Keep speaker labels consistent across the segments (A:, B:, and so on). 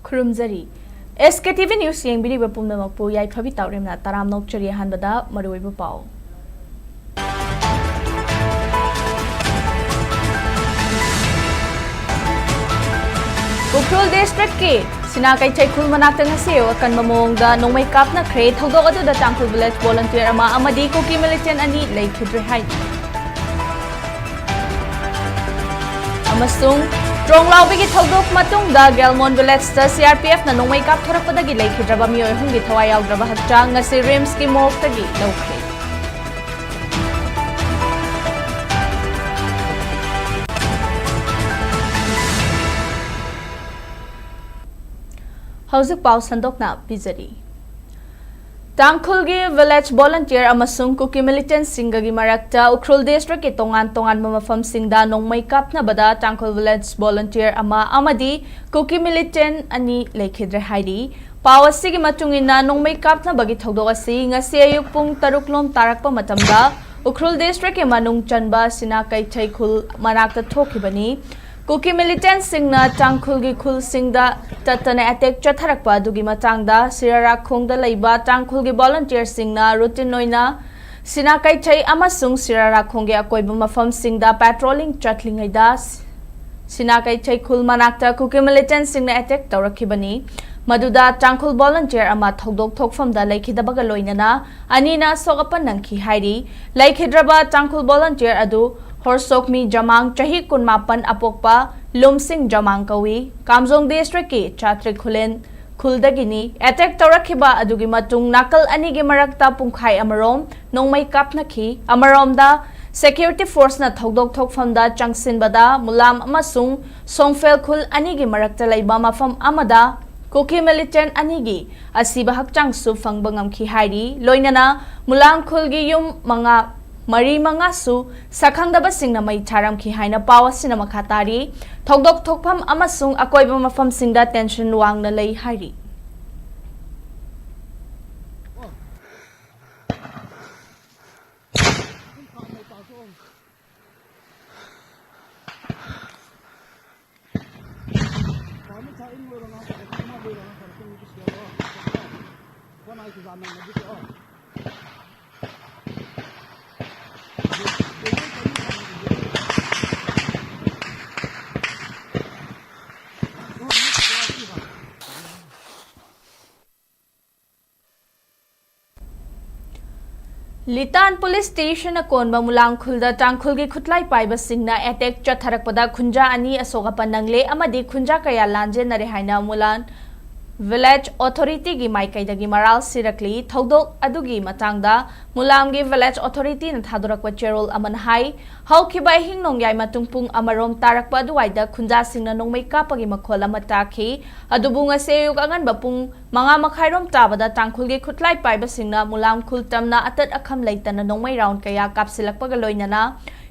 A: Kurumzari. Sktv'S News yengbiriba pumnamakpu yaiphabi tauremna taram nokchari hanbada maruiba pau. Ukrul District ki Sinakai Chaikhul manakta ngasi akan mamongda nongmay kap na kre thogdok adu da Tangkhul village volunteer ama amadi koki militant ani leikhidre hai. Amasung Tronglaubi ki thogdok matung da Gelmon village ta CRPF na nongmay kap thorakpadagi leikhidraba miyoy hungi thawai yawdraba hakchang ngasi rims ki moktagi lawkhre. Hauzik pau sandokna pizari. Tangkhul gi village volunteer amasung kuki militant singagi marakta Ukrul district ki tongan mamafam singda nongmay kap na bada Tangkhul village volunteer amadi kuki militant ani leikhidre haidi pawasi gi matungina nongmay kap na bagi thogdok asi ngasi ayuk pung taruklom tarakpa matamda Ukrul district ki manung chanba Sinakai Chaikhul manakta thokibani Kuki militant singna Tangkhul gi khul singda tatane attack chatharakpa dugi matangda sirara khongda leiba Tangkhul gi volunteer singna routine noina Sinakai Chai amasung sirara khongge akoiba mafam singda patrolling chatlingaida Sinakai Chai khul manakta kuki militant singna attack tawrakhibani maduda Tangkhul volunteer ama thogdok thokfamda leikhidabaga loinana anina sogapan nangki hairi leikhidraba Tangkhul volunteer adu Horsokmi Jamang Chahi Kunmapan Apokpa Lumsing Jamang Kawi Kamjong District ki Chatri Khulen Khuldagini attack tawrakhiba adugi matung nakal anigi marakta pungkhai amarom nongmay kap nakhi amaromda security force na thogdok thokfamda changsinbada mulam amasung songfel khul anigi marakta leiba mafam amada Kuki militant anigi asiba hakchang su fangbang amkhi hairi loinana mulam khulgi yum Mari mangasu sakhangdaba singna mai charam ki haina pawasina makhatari thogdok thokpham amasung akoiba mafam singda tension wangna lei hairi Litan police station akon bamulang khulda Tangkhul gi khutlai paiba singna attack chatharakpada khunja ani asoga panangle amadi khunja kaya lanje nare haina mulan village authority gi maikaidagi maral sirakli thogdok adugi matangda mulamgi village authority na thadorakwa cherol aman hai haukiba hing nongyai matungpung amarom tarakpa aduwaida khunja singna nongmai kapagi makhola mataki adubunga seyuk angan bapung manga makhairom tabada Tangkhul gi khutlai paiba singna mulam khultamna atat akham leitana nongmai round kaya kapsilakpaga loinana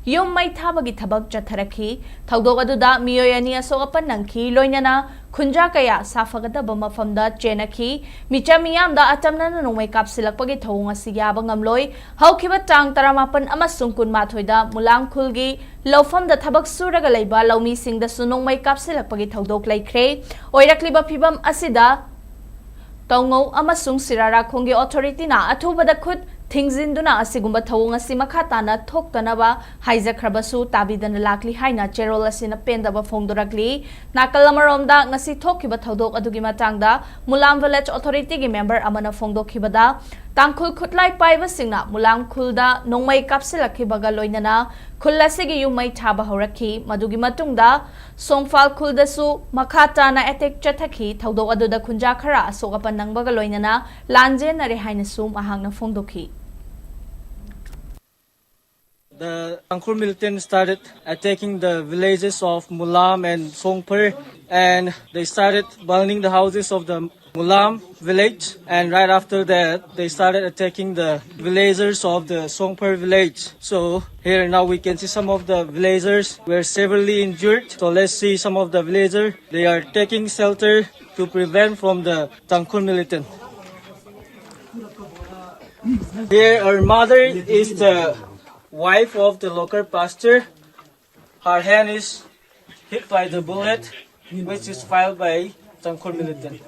A: yum mai thabagi thabak chatharakhi thogdok aduda miyoy ani asogapan nangki loinana khunja kaya safagadaba mafamda chenakhi michamiyamda atamna nongmai kapsilakpagi thong asigya bangamloi haukiba tang taramapan amasung kunmathoida mulang khulgi lawfamda thabak suraga leiba lawmi singda sunongmai kapsilakpagi thogdok laikhre oirakliba phibam asida tongau amasung sirara khongi authority na athubada khut Thingzinduna asigumba thawong asi makhatana thoktanaba haijakhrabasu tabidana lakli haina cherol asina pendaba phongdorakli nakalamaromda ngasi thokhiba thodok adugi matangda mulam village authority gi member amana phongdokhibada Tangkhul khutlai paiba singna mulam khulda nongmai kapsilakhibaga loinana khulasigi yumai thaba horakhi madugi matungda Songfal khuldasu makhatana attack chathakhi thodok aduda khunja khara asogapan nangbaga loinana lanje nare haina sum ahangna phongdokhi
B: The Tangkhul militant started attacking the villages of Mulam and Songpur, and they started burning the houses of the Mulam village, and right after that they started attacking the villagers of the Songpur village. So here now we can see some of the villagers were severely injured. So let's see some of the villagers. They are taking shelter to prevent from the Tangkhul militant. Here our mother is the wife of the local pastor. Her hand is hit by the bullet, which is fired by Tangkhul militant.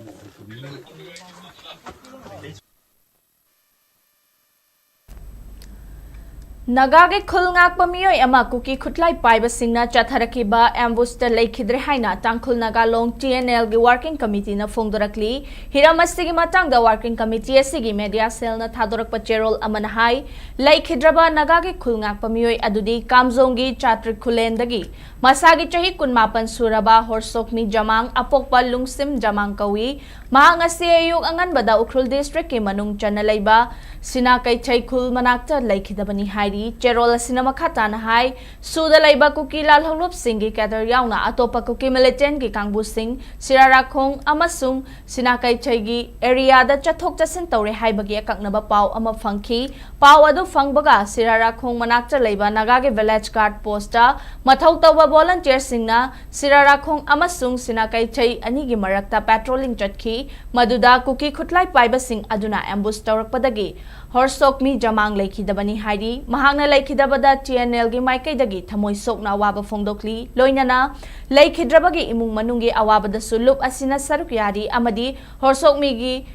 A: Nagage khulngak pamiyoy ama kuki khutlai paiba singna chatharakiba ambush ta leikhidre haina Tangkhul Nagalong TNL gi working committee na phongdorakli hiramasigi matang da working committee asigi media cell na thadorak pacherol amana hai leikhidraba nagage khulngak pamiyoy adudi kamjong gi chatrik khulendagi masagi chahi kunmapan suraba horsokmi jamang apokpa lungsim jamang kawi mahangasi ayuk angan bada Ukhrul district ke manung chana leiba sinakai chai khul manakta leikhidabani hairi Cherol Sinama Katana Hai, Sudalaiba Kuki Lal Holup Singi Katar Yauna, Atopa Kuki Militant Ki Kangbu Sing, Sirarakong, Amasung, Sinakai Chagi, Area da Chatok Jacintauri Haibagi Kaknaba Pau Ama Funky, Pau Adu Fangbaga, Sirarakong Manakta Laiba, Nagage Village Guard Posta, Matauta Volunteer Singna, Sirarakong Amasung, Sinakai Chai, Anigi Marakta Patrolling Jatki, Maduda Kuki Kutlai Paiba Sing Aduna Ambush Taurak Padagi, Horsokmi Jamang Leikhidabani Hairi, Mahangna Leikhidabada TNL gi Maikaidagi Thamoi Sokna Awaba Phongdokli Loinana Leikhidrabagi Imung Manungi Awabada Sulup Asina Sarukyari Amadi Horsokmi gi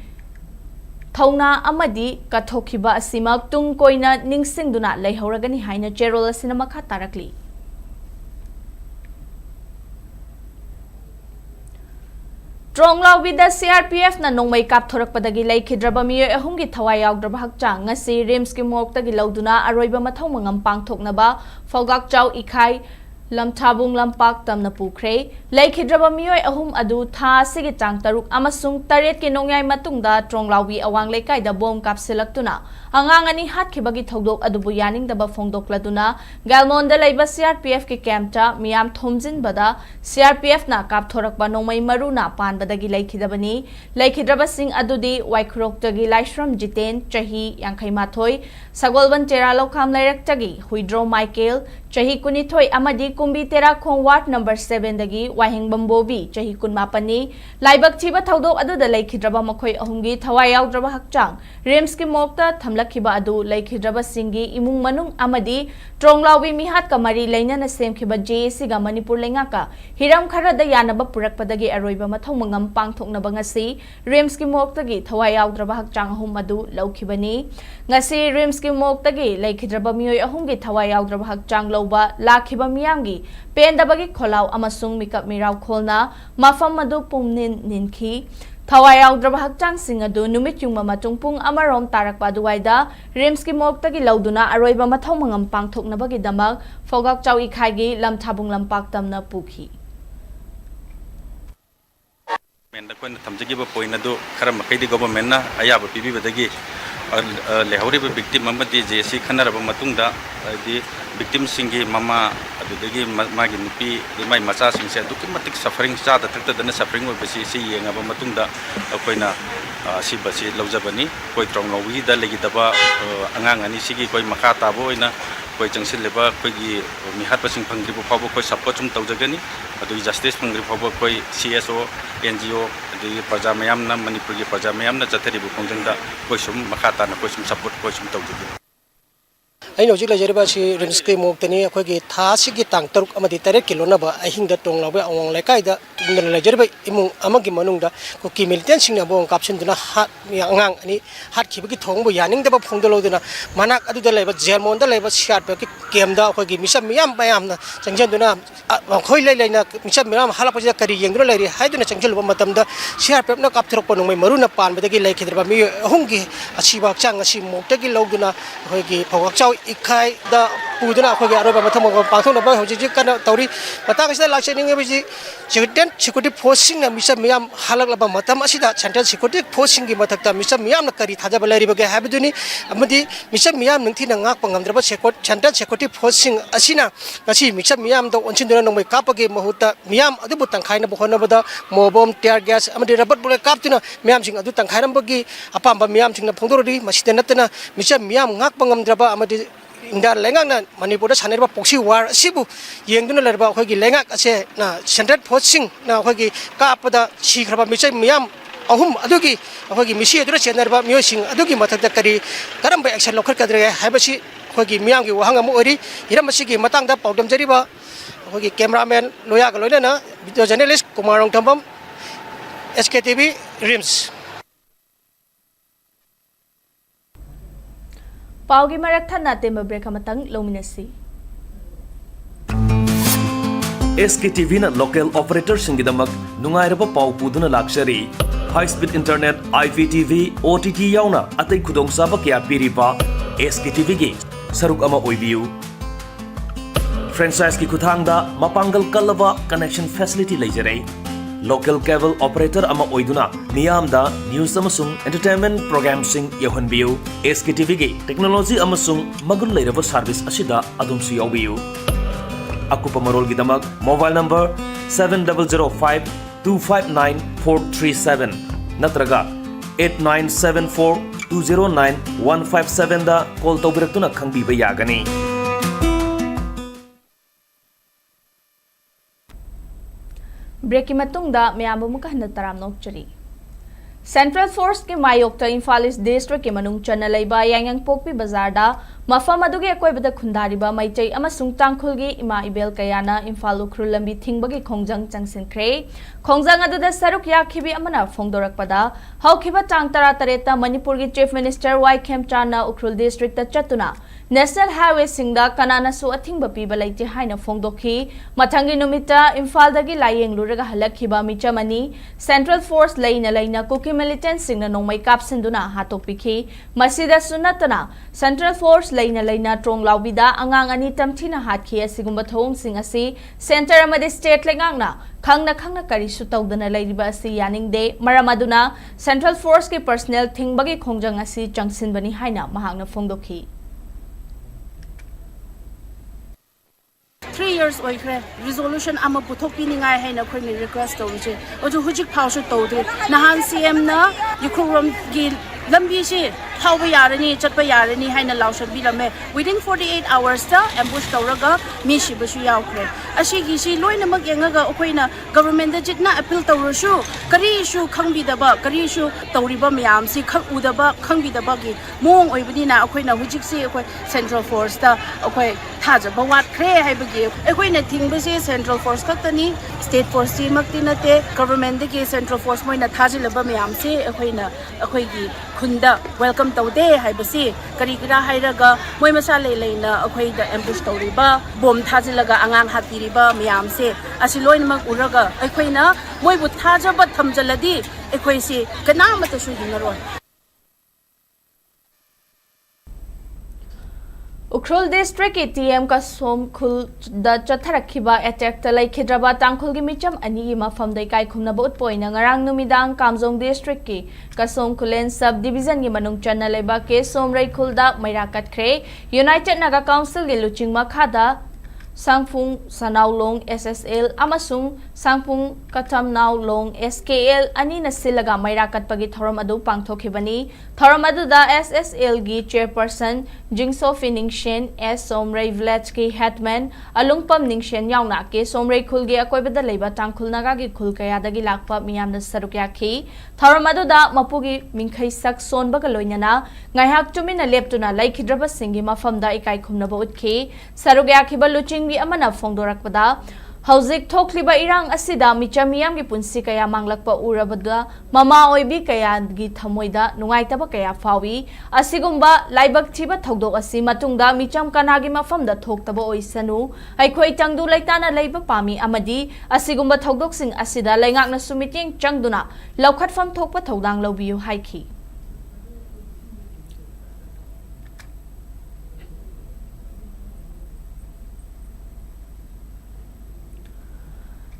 A: Thauna Amadi Kathokiba Asimak Tung Koina Ningsingduna Leihoragani Haina Cherol Asina Makha Tarakli Tronglaw with the CRPF na nong may kapthorak padagi leikidraba miyoy ahumgi thawai yaugdraba hakchang ngasi rims ki moktagi lawduna aroiba mathau mangam pangthoknaba fogak chaw ikhai lamthabung lampak tamna pukre leikidraba miyoy ahum adu tha sigi chang taruk amasung taret ki nongyai matungda Tronglawi awang lekai da bom kapsilaktuna angang ani hatkibagi thodok adubu yaning daba phongdokladuna galmonda leiba CRPF ki campta miyam thomjin bada CRPF na kapthorakba nongmai maruna panbadagi leikhidabani leikidraba sing adudi waikhroktagi laishram jiten chahi yangkhai mathoi sagolban tera lokham lairaktagi huidro Michael chahi kunithoi amadi kumbi tera khong ward number 7 dagi wahing bambobi chahi kunmapani laibak chiba thodok aduda leikidraba makhoi ahumgi thawai yauddraba hakchang rims ki mokta thamlakhiba adu leikidraba singi imung manung amadi Tronglawi mihat kamari leina na semkhiba JC ga Manipur lengaka hiram kharada yanaba purakpadagi aroiba mathong mangam pangthoknaba ngasi rims ki moktagi thawai yauddraba hakchang ahum adu laukhibani ngasi rims ki moktagi leikidraba miyoy ahumgi thawai yauddraba hakchang loba lakhiba miyamgi pendabagi kholaw amasung mikap miraw kholna mafam adu pumnin ninki Thawai yauddraba hakchang sing adu numit yung mamatong pung amarom tarakpa duwaida rims ki moktagi lawduna aroiba mathau mangam pangthoknabagi damag fogak chaw ikhaigi lamthabung lampak tamna pukhi
C: Men da koina thamjagiba poina du khara makaidi government na ayaba pibibadagi lehoriba victim amadi JC khanaraba matungda di victim singi mama adudagi magi nupi mai macha singse duki matik suffering cha da takta dana suffering obasi si yengaba matungda koina si basi lawjabani koi Tronglawi da legidaba angang ani sigi koi makha tabo oina koi jangsil leba koi gi mihat pasing phangribo phabo koi support chum tawjagani adu justice phangri phabo koi CSO NGO adu praja mayam na Manipur gi praja mayam na chatharibu khongjangda koi sum makha ta na koi sum support koi sum tawjagani
D: I know you like rims ki moktani akhoi thasi gi tang taruk amadi tare kilona ba ahing da Tronglawi awang lekai da lajeriba imung amagi manungda ko ki militant singna bong kapsin duna hat angang ani hat khibagi thongbo yaning da ba phongdolo duna manak adu da leba jelmon da leba siat ba ki kemda akhoi gi misam miyam bayam na changjan duna khoi lai lai na misam miyam halapa ja kari yengro lai ri haiduna changjel ba matam da siat pep na kapthrok ponung mai maruna pan ba da gi lai khidra ba mi ahungi asiba chang asi mokta gi logduna akhoi gi phawak chaw ikhai da puduna akhoi gi aroba matham pangthong ba hoji ji kana tawri patang sida laksening bi security forcing na misam miyam halak laba matam asida central security forcing gi mathakta misam miyam na kari thaja balari bage habiduni amadi misam miyam ningthi na ngak pangamdraba central security forcing asina ngasi misam miyam do onchinduna nongmai kapage mahuta miyam adu butang khaina bohona bada mobom tear gas amadi rabat bule kaptina miyam sing adu tang khairam bagi apamba miyam sing na phongdorodi masida natna misam miyam ngak pangamdraba amadi Inda lengang na Manipur sanerba poksi war sibu yengduna lerba khogi lengak ase na central forcing na khogi kapada sikraba misai miyam ahum adugi khogi misi adura chenerba miosing adugi mathakta kari karamba action lokhar kadre haibasi khogi miyam gi wahanga mu ori iramasi gi matangda paudam jariba khogi cameraman loya ga loina na video journalist kumarong thambam SKTV RIMS
A: Paugi marak thana temba break amatang lominasi.
E: SKTV na local operator singidamak nungairaba pau puduna lakshari high speed internet IPTV OTT yauna atai khudong saba kya piriba SKTV gi saruk ama oibiu franchise ki kuthangda mapangal kalaba connection facility leijare local cable operator ama oiduna miyamda news amasung entertainment program sing yohanbiu SKTV gi technology amasung magun leiraba service asida adumsu yaubiu Akupa Marol Gidamak mobile number 7005259437 Natraga 8974209157 da call tawbiraktuna khangbiba yagani
A: Break matungda mayambu muka handa taram nokchari. Central Force ke mayokta Imphal District ke manung chana laiba yangang pokpi bazar da mafam adugi akoibada khundariba maichai amasung tangkhulgi ima ibel kayana Imphal ukrul lambi thingbagi khongjang changsinkre khongjang aduda saruk yakhibi amana phongdorakpada haukhiba tang tara tareta Manipur gi Chief Minister Y Chana ukrul district ta chatuna National Highway singda kanana su athingba piba laiti haina phongdokhi mathangi numita Imphal dagi layeng luraga halakhiba michamani Central Force laina kuki militant singna nongmai kapsinduna hatokpikhi masida sunatana Central Force laina trong laubida angang ani tamthina hatkhi asigumba thong sing asi center amadi state lengangna khangna kari su tawdana lairiba asi yaningde maramaduna Central Force ki personnel thingbagi khongjang asi changsinbani haina mahangna phongdokhi
F: 3 years oikre resolution ama puthok piningai haina khoi request tawje oju hujik phawshu tawde nahan CM na yukhuram gi lambi si thawba yarani chatpa yarani haina laushan bilame within 48 hours ta ambush tawraga mi sibasu yaukre ashigi si loina mak yengaga okhoina government da jitna appeal tawrushu kari issue khangbidaba kari issue tawriba myam si khak udaba khangbidaba gi mong oibudina okhoina hujik si okhoi Central Force ta okhoi thajaba wat khre haibagi okhoina thingbasi Central Force khaktani State Force si makti nate government da gi Central Force moina thajilaba myam si okhoina akhoi gi khunda welcome tawde haibasi kari kira hairaga moi masa leina akhoi da ambush tawriba bom thajilaga angang hatiriba myam se asi loinmak uraga akhoina moi bu thajaba thamjaladi akhoi si kanamata su hinaroi
A: Ukhrul District TM ka Somkhul da chatharakhiba attack ta laikhidraba tangkhul gi micham ani gi mafam dai kai khumna bot poina ngarang numidang Kamjong District ki ka Somkhulen sub division gi manung channa leba ke Somrai khulda maira katkhre United Naga Council gi luching makhada Sangphung Sanaulong SSL amasung Sangphung Katamnaulong SKL ani na silaga maira katpagi thoram adu pangthokhibani thoram adu da SSL gi chairperson Jingso Finingshen S Somrai Village ki headman Alungpam Ningshen yauna ke Somrai khulgi akoibada leiba tangkhul naga gi khul kaya dagi lakpa miyamna sarukya khi thoram adu da mapugi mingkhai sak sonbaga loinana ngaihak tumina leptuna laikhidraba singi mafamda ikai khumna ba utkhi sarukya khiba luching gi amana phongdorakpada hauzik thokliba irang asida michamiyam gi punsi kaya manglakpa urabada mama oibi kaya gi thamoida nungaitaba kaya fawi asigumba laibak thiba thodok asi matungda micham kanagi mafamda thoktaba oisanu aikhoi tangdu laitana leiba pami amadi asigumba thodok sing asida laingakna sumiting changduna laukhatfam thokpa thodang lobiu haikhi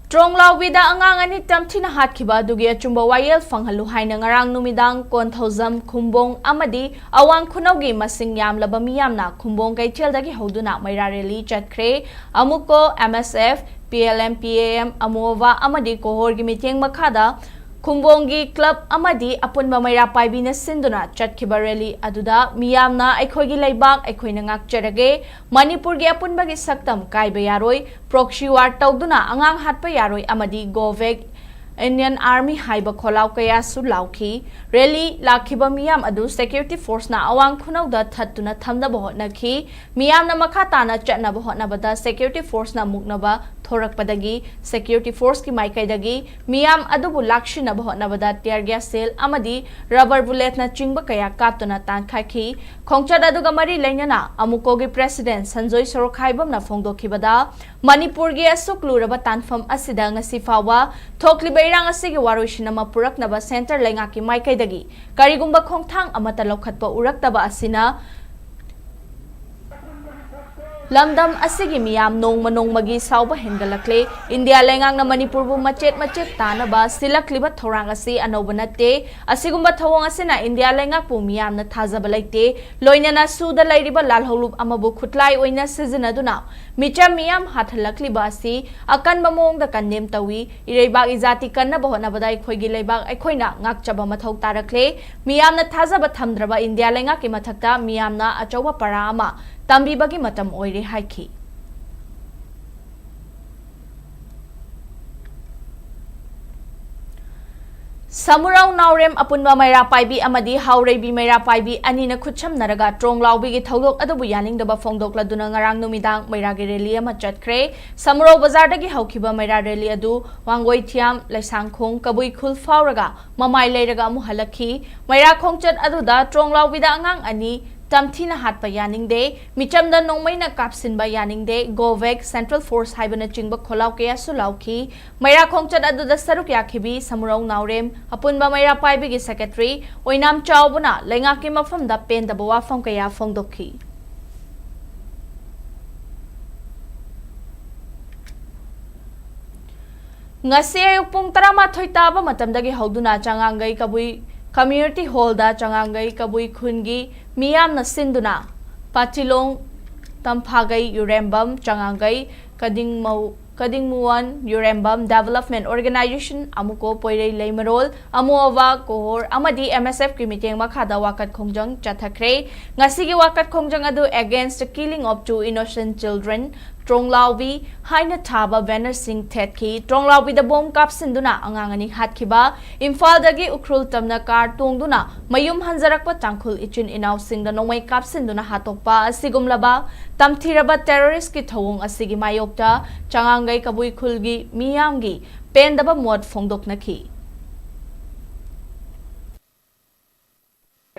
A: Tronglaw wida angang ani tamthina hatkhiba dugi achumba wayel fanghalu haina ngarang numidang konthozam khumbong amadi awang khunawgi masing yamlaba miyamna khumbong kaithel dagi hoduna maira rally chatkre amuko MSF PLM PAM amova amadi kohor gi miteng makhada Kumbongi Club amadi apunba maira paibina sinduna chatkhiba rally aduda miyamna aikhogi laibak aikhoina ngakcharage Manipur gi apunba gi saktam kaiba yaroi proxy war tawduna angang hatpa yaroi amadi govek Indian Army haiba kholau kaya su lauki rally lakhiba miyam adu security force na awang khunau da thattuna thamda bahotna khi miyam na makha tana chatna bahotna bada security force na muknaba thorakpadagi security force ki maikaidagi miyam adubu lakshinaba hotnabada tear gas cell amadi rubber bullet na chingba kaya kaptuna tankhaki khongchat aduga mari lainana amuko gi president Sanjoy Sorokhai na phongdokhibada Manipur gi asukluraba tanfam asida ngasi fawa thokliba irang asigi waroishinama puraknaba center lainga ki maikaidagi karigumba khongthang amata lokhatpa uraktaba asina Lamdam asigi miyam nong magi sauba hengalakle India lengang na Manipur bu machet tana ba silakliba thorang asi anoba natte asigumba thawang asina India lengak pu miyam na thazaba laite loina na suda lairiba lalholub amabu khutlai oina sizinaduna micham miyam hathalakliba asi akan mamong da kandem tawi ireibak izati kanna bahona badai khoigi leibak aikhoina ngakchaba mathau tarakle miyam na thazaba thamdraba India lengak ki mathakta miyam na achoba parama Tambi bagi matam oire haiki. Samurau naurem apunba maira paibi amadi haureibi maira paibi ani na khutcham naraga trong laubi gi thodok adubu yaning daba phongdok laduna ngarang numidang maira gi rally ama chatkre Samurau bazar dagi haukiba maira rally adu wangoi thiam laisangkhong kabui khul fauraga mamai leiraga amu halakhi maira khongchat aduda trong laubi da angang ani Tamthina hatpa yaning de michamda nongmaina kapsin ba yaning de govek central force haibana chingba kholau ke asulauki maira khongchat aduda saruk yakhibi samurau naurem apunba maira paibi gi secretary oinam chaubuna lenga ki mafam da pen da bawa fam kaya phongdokhi ngase pung 12 taba matamdagi hauduna changangai kabui Community Hall da changangai kabui khungi miyam na sinduna Patilong Tamphagai Urembam changangai Kadingmuan Urembam Development Organization amuko poirei leimarol amuwa kohor amadi MSF ki meeting makhada wakat khongjang chathakre ngasigi wakat khongjang adu against the killing of 2 innocent children Tronglaubi haina thaba banner sing thetki Tronglaubi da bomb kapsinduna angangani hatkiba Imphal dagi ukrul tamna kar tongduna mayum hanjarakpa tangkhul ichin inaw singda nongmai kapsinduna hatokpa asigumlaba tamthiraba terrorist ki thawung asigi mayokta changangai kabui khulgi miyamgi pendaba mod phongdoknaki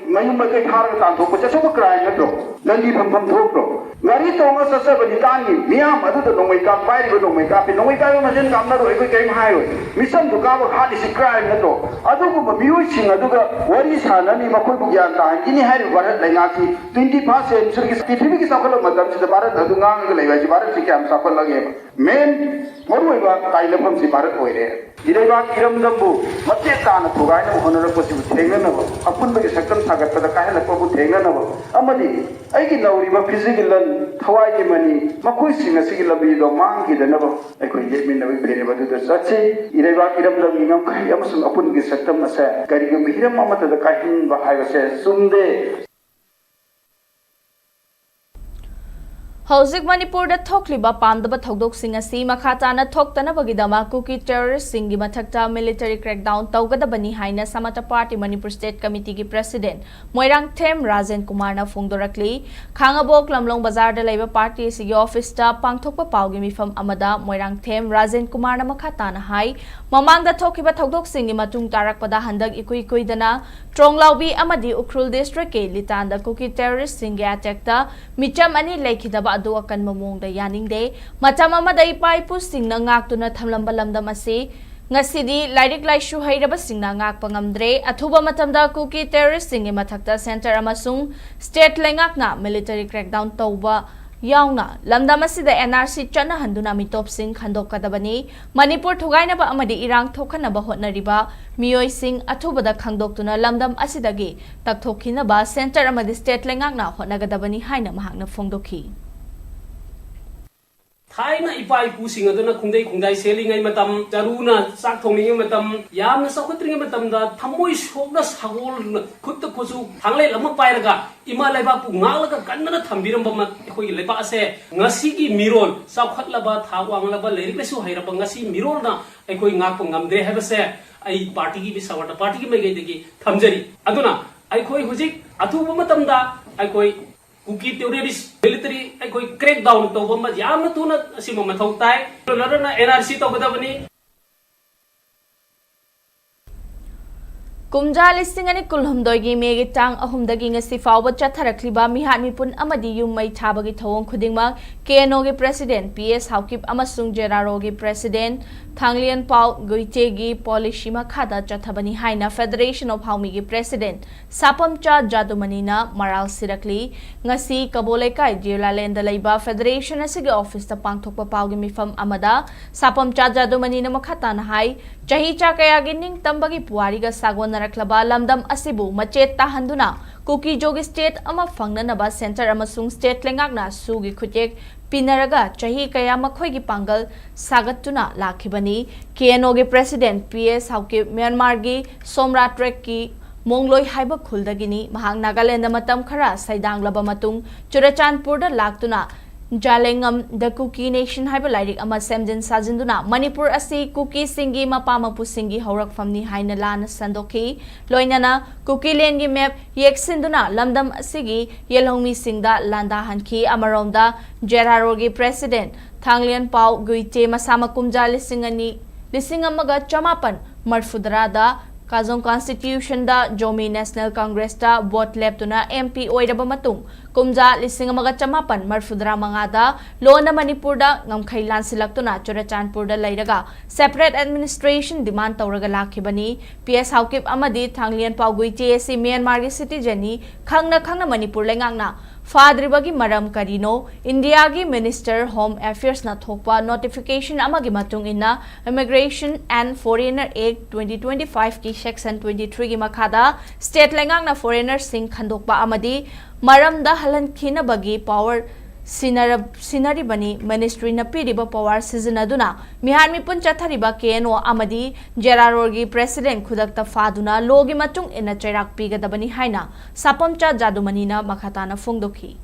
G: Mayum makai thar ka thok ko chaso krai na do landi pham thok ro ngari tonga sasa bani tangi miyam adu to nongmai ka pai ro nongmai ka pe nongmai ka ma jen kam na ro ekoi kai mai ro misam du ka ba khali si krai na do adu ko miyoi sing adu ga wari sana ni ma khoi bu gyan ta ini hai ro barat lai nga ki 21st century ki pithvi ki sakalo madam si barat adu ngang ga lai ba si barat si kam sakal lage main moru ba kai la pham si barat hoi re idai ba kiram dambu matte ta na thugai na honor ko si thengna na apun ba ki sakam sagat pada kai la ko bu thengna na amadi ai ki lauri ba physical lan thawai ki mani makoi singa sigi labi do mang ki dana ba ai ko yet min na bi bere ba du sachi idai ba kiram dam ngam kai amasung apun ki sakam na sa kari ga mihiram amata da kai ba hai ga se sumde
A: Hauzik Manipur da thokliba pamdaba thodok singa si makhatana thoktana bagidama kuki terrorist singi mathakta military crackdown tawgadabani haina Samata Party Manipur State Committee ki president Moirang Them Rajen Kumar na phongdorakli Khangabok Lamlong Bazar da leiba party sigi office ta pangthokpa pawgi mifam amada Moirang Them Rajen Kumar na makhatana hai mamang da thokiba thodok singi matung tarakpada handak ikui dana Tronglaubi amadi Ukrul district ke litanda kuki terrorist singi attack ta micham ani leikhidaba adu akan mamong da yaning de matam amada ipai pu singna ngaktuna thamlamba lamdam ase ngasidi lairik laishu hairaba singna ngak pangamdre athuba matamda kuki terrorist singi mathakta center amasung state lengakna military crackdown tawba yauna lamdam asida NRC chana handuna mitop sing khandokadabani Manipur thugainaba amadi irang thokhanaba hotnariba miyoi sing athubada khangdoktuna lamdam asidagi takthokinaba center amadi state lengakna hotnagadabani haina mahakna phongdokhi
H: Thaina ipai pusing aduna khungdai selling ai matam charuna sak thongning matam yamna sakhatring matam da thamoi sokna sagol khutta khosu thangle lama pairaga ima laiba pu ngalaga kannana thambiram bama khoi laiba ase ngasi gi mirol sakhatlaba thawanglaba leriklesu hairaba ngasi mirol na khoi ngak ngamde habase ai party gi bisawata party gi mai gai degi thamjari aduna ai khoi hujik athuba matam da ai khoi Kuki terrorist military अखोई crackdown तौब यामना तुना असिम मथौ ताई लरना NRC तौगदबनी
A: कुमजा listing अनि कुलहमदोगी Maggi टांग अहुमदगी ngasi फावब चथरखलिबा मिहात मिपुन अमदि युमै थाबगी थवंग खुदिंगमा केनो गे प्रेसिडेंट पीएस हाउकिप अमसुंग जेरारो गे प्रेसिडेंट थांगलियन पाउ गुइचेगी पॉलिसी मखादा चथबनी हाइना फेडरेशन ऑफ हाउमी गे प्रेसिडेंट सापमचा जादुमनीना मराल सिरकली ngasi कबोलेकाई जिलालैंड लैबा फेडरेशन असिगे ऑफिस ता पांगथोकपा पाउगे मिफम अमदा सापमचा जादुमनीना मखाताना हाई चहीचा कयागी निंग तंबगी पुवारीगा सागोन नरखलबा लमदम असिबु मचेत ताहंदुना कुकी जोगी स्टेट अमा फंगननबा सेंटर अमसुंग स्टेट लेंगाकना सुगी खुजेक पिनरगा चही कया मखोइगी पांगल सागतुना लाखिबनी केएनओ गे प्रेसिडेंट पीएस हाउके म्यांमार गी सोमरा ट्रेक की मोंगलोई हाइबा खुलदगिनी महांग नागालैंड मतम खरा सैदांगलबा मतुंग चुराचांदपुर लाक्तुना जालेंगम द कुकी नेशन हाइबा लाइरिक अमा सेमजिन साजिंदुना मणिपुर असि कुकी सिंगी मपामपु सिंगी हौरकफमनी हाइना लान संदोखी लोइनाना कुकी लैंड गी मैप येक्सिंदुना लमदम असिगी येलौमी सिंगदा लांदा हनखी अमरोंदा जेरारोगी प्रेसिडेंट थांगलियन पाउ गुइचे मसामा कुमजा लिसिंग अमगा चमापन मरफुदरादा काजों कॉन्स्टिट्यूशन दा जोमी नेशनल कांग्रेस दा वोट लेप्तुना एमपी ओइरबा मतुंग कुमजा लिसिंग अमगा चमापन मरफुदरा मंगादा लोना मणिपुर दा ngमखै लानसिलक्तुना चुराचांदपुर दा लैरगा सेपरेट एडमिनिस्ट्रेशन डिमांड तौरगा लाखिबनी पीएस हाउकिप अमदी थांगलियन पाउगुइचे एसी म्यांमार गी सिटीजनी खंगना मणिपुर लेंगांगना फाद्रिबगी मरम करिनो इंडिया की मिनिस्टर होम अफेयर्स ना थोकपा नोटिफिकेशन अमगी मतुंग इन्ना इमिग्रेशन एंड फॉरेनर एक्ट 2025 की सेक्शन 23 की मखादा स्टेट लेंगांगना फॉरेनर सिंह खंदोकपा अमदी मरमदा हलन खिनबगी पावर सिनरिबनी मिनिस्ट्री न पीरिबा पावर सिजनदुना मिहार मिपुन चथरिबा केनो अमदी जेरारोगी प्रेसिडेंट खुदक्ता फादुना लोगी मतुंग इना चैराक पीगदबनी हाइना सापमचा जादुमनीना मखाताना फोंगदोखी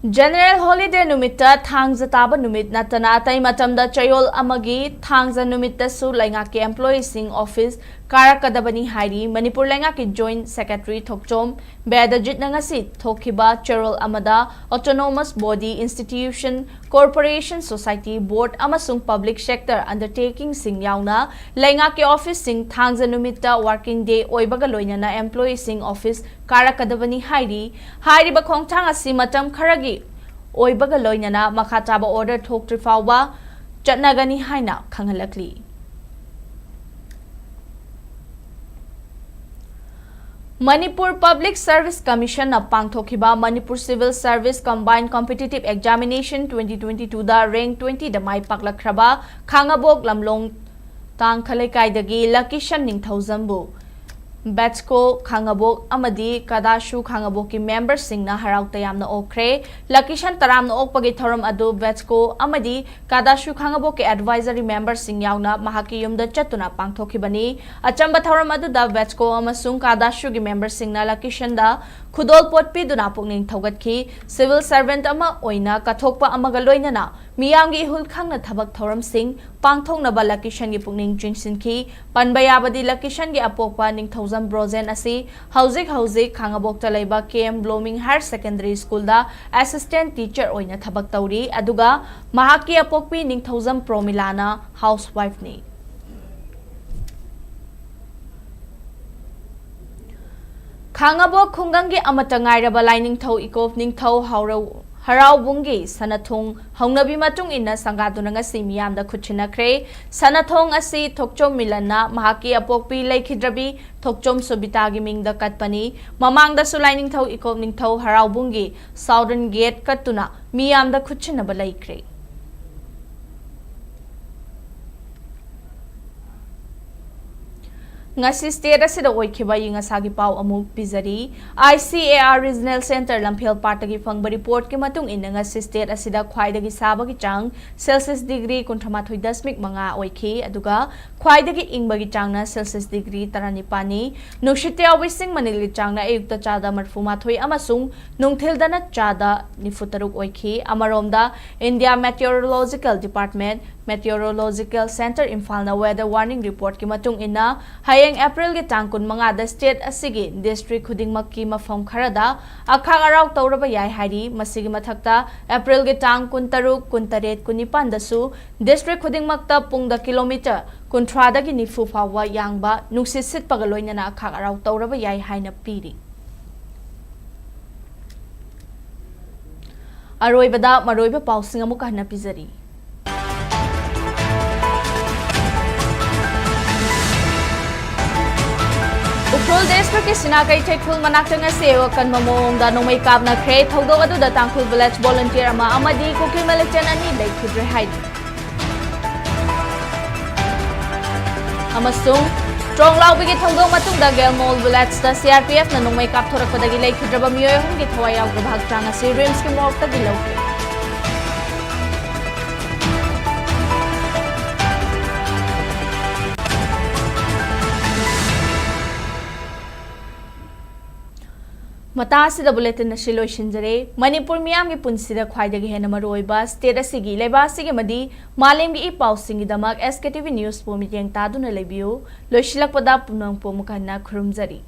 A: जनरल हॉलिडे नुमित्ता थांगजा ताबा नुमित नतना तै मतमदा चयोल अमगी थांगजा नुमित्ता सु लैंगा के एम्प्लॉई सिंग ऑफिस काराकदबनी हाइरी मणिपुर लैंगा के जॉइंट सेक्रेटरी थोकचोम बेदजित नंगसी थोखिबा चरोल अमदा autonomous body institution corporation society board अमसुंग पब्लिक सेक्टर अंडरटेकिंग सिंग याउना लैंगा के ऑफिस सिंग थांगजा नुमित्ता वर्किंग डे ओइबगा लोइनना एम्प्लॉई सिंग ऑफिस काराकदबनी हाइरी खोंगथांग असि मतम खरगी ओइबगा लोइनना मखाताबा ऑर्डर थोक्ट्रि फाउबा चटनागनी हाइना खंगलकली मणिपुर पब्लिक सर्विस कमीशन पांगथोखिबा Manipur civil service combined competitive examination 2022 दा रैंक 20 दा माइ पाकलखरबा खांगाबोक लमलोंग तांगखलेकाइदगी लकीशन निंगथौजंबु बैट्सको खांगाबोक अमदी कदाशु खांगाबोक की मेंबर सिंगना हराउ तयामना ओखरे लकीशन तरामना ओकपगी थौरम अदु बैट्सको अमदी कदाशु खांगाबोक के एडवाइजरी मेंबर सिंग याउना महाकी युमदा चतुना पांगथोखिबनी अचंबा थौरम अदुदा बैट्सको अमसुंग कदाशु की मेंबर सिंगना लकीशनदा खुदोल पोटपी दुना पुकनिंग थौगतखी सिविल सर्वेंट अमा ओइना कथोकपा अमगा लोइनना मियामगी हुल खांगना थबक थौरम सिंग पांगथोंगनबा लकीशन की पुकनिंग चिंसिनखी पनबयाबदी लकीशन की अपोकपा निंगथौजम ब्रोजेन असी हौजिक खांगाबोकता लैबा केएम ब्लोमिंग हायर सेकेंडरी स्कूल दा असिस्टेंट टीचर ओइना थबक तौरी अदुगा महाकी अपोकपी निंगथौजम प्रोमिलाना हाउसवाइफ नि खांगाबोक खुंगंगी अमतंगाइरबा लाइनिंगथौ इकोप निंगथौ हराउबुंगी सनाथोंग हौनबी मतुंग इन्ना संगादुना ngasi मियामदा खुचिनखरे सनाथोंग असि थोकचोम मिलना महाकी अपोकपी लेखिद्रबी थोकचोम सुबितागी मिंगदा कटपनी ममांगदा सुलाइनिंगथौ इकोप निंगथौ हराउबुंगी साउदर्न गेट कटुना मियामदा खुचिनबा लेखरे ngasi state asida oikhiba yinga sagi pau amuk pizari ICAR Regional Center Lamphel Partagi phangba report ki matung in ngasi state asida khwaidagi sabagi chang Celsius degree 38.5 oikhi aduga khwaidagi ingbagi changna Celsius degree 19 nushite awising manili changna ayukta chada marfumathoi amasung nungthildana chada nifutaruk oikhi amaromda India Meteorological Department Meteorological Center Imphal na weather warning report ki matung ina hayeng April gi tangkun manga da state asigi district khudingmak ki mafam kharada akhang arau tawraba yai hari masigi mathakta April gi tang 13 19 19 dasu district khudingmak ta pungda kilometer 13 da gi nifu fawa yangba nungsit sit pagaloina na akhang arau tawraba yai haina piri aroibada maroiba pausing amuka na pizari Ukrul district ki sinakai Thaikhul manakta nga sewa kan mamong da nong may kap na kre thogdo adu da Tangkhul village volunteer ama amadi kuki militant ani laikhidre haidi amasung strong law bigi thogdo matung da Gelmol village da CRPF na nong may kap thorak padagi laikhidraba miyoy hum gi thawai yaw grabhak changa si rims ki morg ta gilaw Mata asida bulletin na shilo shinjare Manipur miyam gi punsida khwaidagi hena maroiba state asigi leba asigi madi malem gi ipau singi damak SKTV news po miteng taduna lebiu loishilak pada punang po mukhanna khurumjari